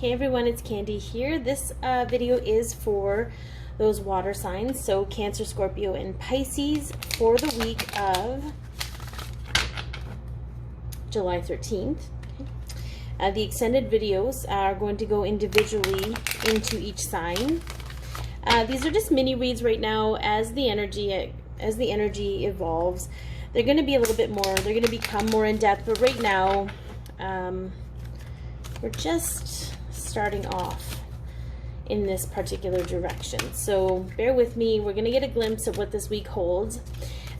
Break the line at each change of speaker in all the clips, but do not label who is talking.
Hey everyone, it's Candy here. This video is for those water signs, so Cancer, Scorpio, and Pisces for the week of July 13th. The extended videos are going to go individually into each sign. These are just mini reads right now. As the energy evolves, they're going to be a little bit more, they're going to become more in depth, but right now we're just starting off in this particular direction. So bear with me. We're going to get a glimpse of what this week holds.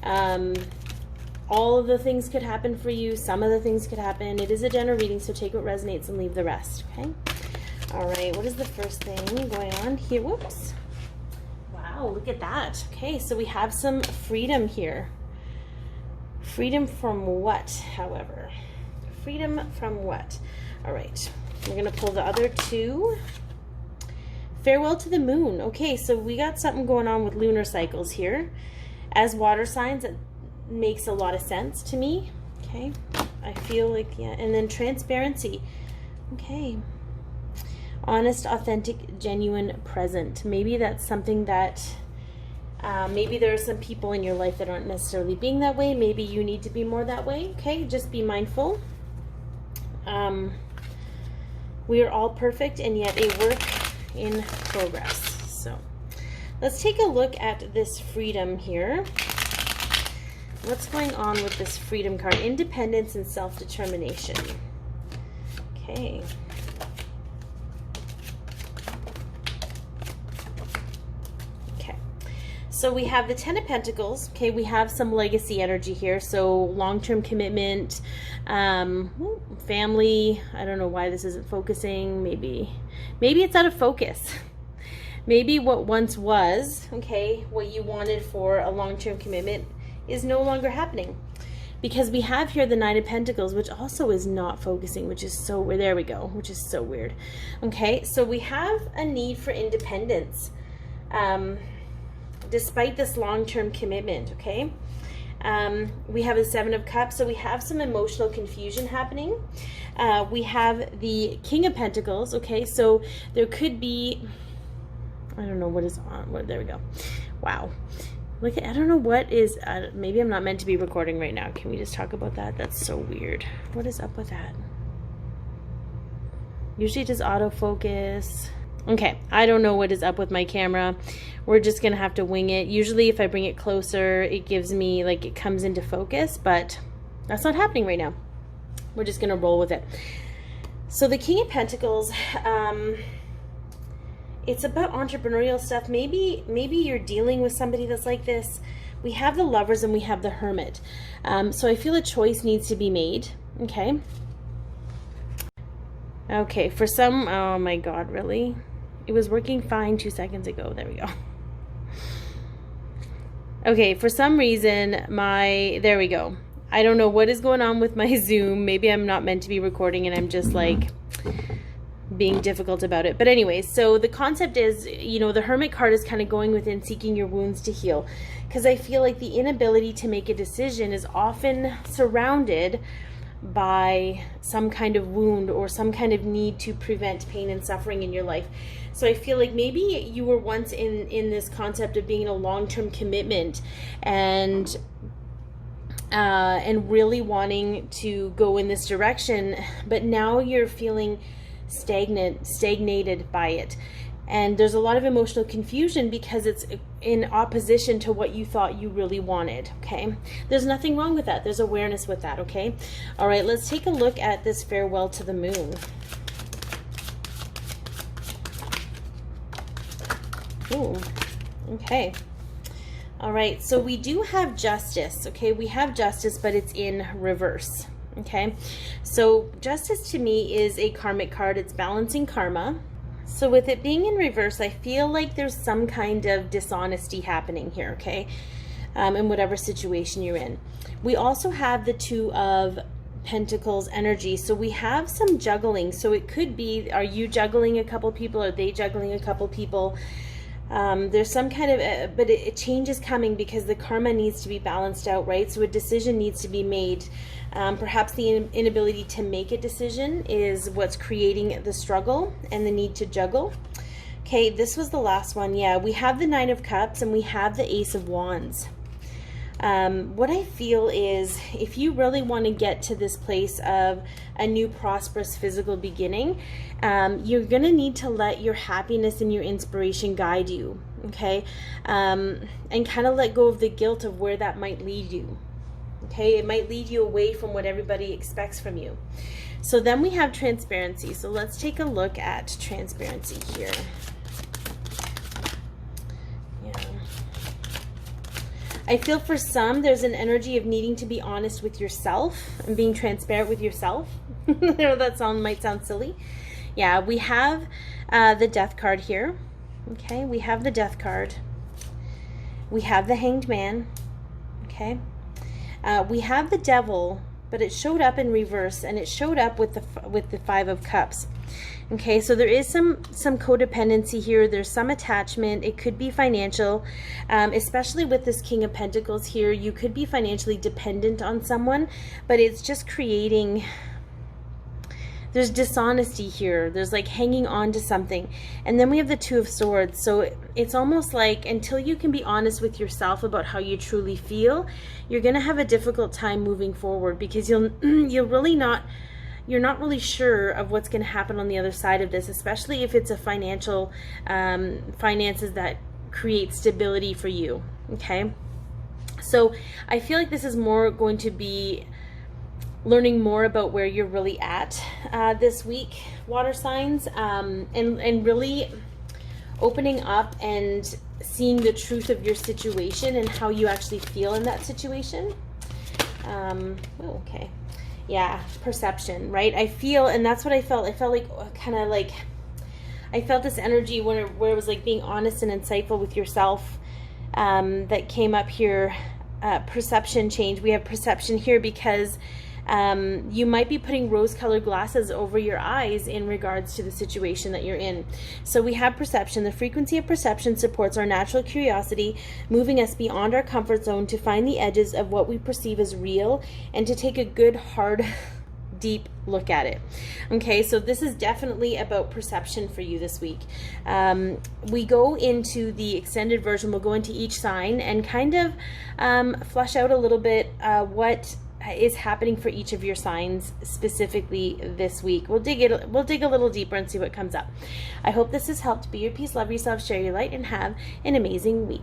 All of the things could happen for you. Some of the things could happen. It is a general reading, so take what resonates and leave the rest, okay? All right, what is the first thing going on here? Whoops. Wow, look at that. Okay, so we have some freedom here. Freedom from what, however? Freedom from what? All right, we're going to pull the other two. Farewell to the moon. Okay, so we got something going on with lunar cycles here. As water signs, it makes a lot of sense to me. Okay, I feel like, yeah. And then transparency. Okay. Honest, authentic, genuine, present. Maybe that's something that, maybe there are some people in your life that aren't necessarily being that way. Maybe you need to be more that way. Okay, just be mindful. We are all perfect and yet a work in progress. So let's take a look at this freedom here. What's going on with this freedom card? Independence and self-determination. Okay. Okay. So we have the Ten of Pentacles. Okay, we have some legacy energy here. So long-term commitment, family. I don't know why this isn't focusing. Maybe it's out of focus. Maybe what once was, okay, what you wanted for a long-term commitment is no longer happening, because we have here the Nine of Pentacles, which also is not focusing, which is so weird. There we go, which is so weird. Okay, so we have a need for independence despite this long-term commitment. Okay, we have the Seven of Cups, so we have some emotional confusion happening. We have the King of Pentacles. Okay, so there could be, I don't know what is on. There we go. Wow. Look, I don't know what is, maybe I'm not meant to be recording right now. Can we just talk about that? That's so weird. What is up with that? Usually it does autofocus. Okay, I don't know what is up with my camera. We're just going to have to wing it. Usually if I bring it closer, it gives me, like, it comes into focus, but that's not happening right now. We're just going to roll with it. So the King of Pentacles, it's about entrepreneurial stuff. Maybe you're dealing with somebody that's like this. We have the Lovers and we have the Hermit. So I feel a choice needs to be made. Okay. Okay, for some, oh my God, really? It was working fine 2 seconds ago. There we go. Okay, for some reason, there we go. I don't know what is going on with my Zoom. Maybe I'm not meant to be recording and I'm just like being difficult about it. But anyways, so the concept is, you know, the Hermit card is kind of going within, seeking your wounds to heal, because I feel like the inability to make a decision is often surrounded by some kind of wound or some kind of need to prevent pain and suffering in your life. So I feel like maybe you were once in this concept of being in a long-term commitment and really wanting to go in this direction, but now you're feeling stagnated by it, and there's a lot of emotional confusion because it's in opposition to what you thought you really wanted. Okay, there's nothing wrong with that. There's awareness with that. Okay, all right, let's take a look at this farewell to the moon. Ooh, okay. All right, so we do have justice. Okay, we have justice, but it's in reverse. Okay, so justice to me is a karmic card. It's balancing karma. So with it being in reverse, I feel like there's some kind of dishonesty happening here, okay, in whatever situation you're in. We also have the Two of Pentacles energy, so we have some juggling. So it could be, are you juggling a couple people? Are they juggling a couple people? There's some kind of, but a change is coming because the karma needs to be balanced out, right? So a decision needs to be made. Perhaps the inability to make a decision is what's creating the struggle and the need to juggle. Okay, this was the last one. Yeah, we have the Nine of Cups and we have the Ace of Wands. What I feel is if you really want to get to this place of a new prosperous physical beginning, you're going to need to let your happiness and your inspiration guide you, okay? And kind of let go of the guilt of where that might lead you, okay? It might lead you away from what everybody expects from you. So then we have transparency. So let's take a look at transparency here. I feel for some, there's an energy of needing to be honest with yourself and being transparent with yourself. I know that might sound silly. Yeah, we have the Death card here. Okay, we have the Death card. We have the Hanged Man. Okay. We have the Devil, but it showed up in reverse, and it showed up with the Five of Cups. Okay, so there is some codependency here. There's some attachment. It could be financial, especially with this King of Pentacles here. You could be financially dependent on someone, but it's just creating, there's dishonesty here. There's like hanging on to something. And then we have the Two of Swords. So it's almost like until you can be honest with yourself about how you truly feel, you're going to have a difficult time moving forward because you're not really sure of what's going to happen on the other side of this, especially if it's a financial finances that create stability for you. Okay, so I feel like this is more going to be learning more about where you're really at this week, water signs, and really opening up and seeing the truth of your situation and how you actually feel in that situation. Okay. Yeah, perception, right? I feel, and that's what I felt. I felt like kind of like, I felt this energy where it was like being honest and insightful with yourself that came up here. Perception change. We have perception here because you might be putting rose-colored glasses over your eyes in regards to the situation that you're in. So we have perception. The frequency of perception supports our natural curiosity, moving us beyond our comfort zone to find the edges of what we perceive as real and to take a good, hard, deep look at it. Okay, so this is definitely about perception for you this week. We go into the extended version. We'll go into each sign and kind of flush out a little bit what is happening for each of your signs specifically this week. We'll dig a little deeper and see what comes up. I hope this has helped. Be your peace, love yourself, share your light, and have an amazing week.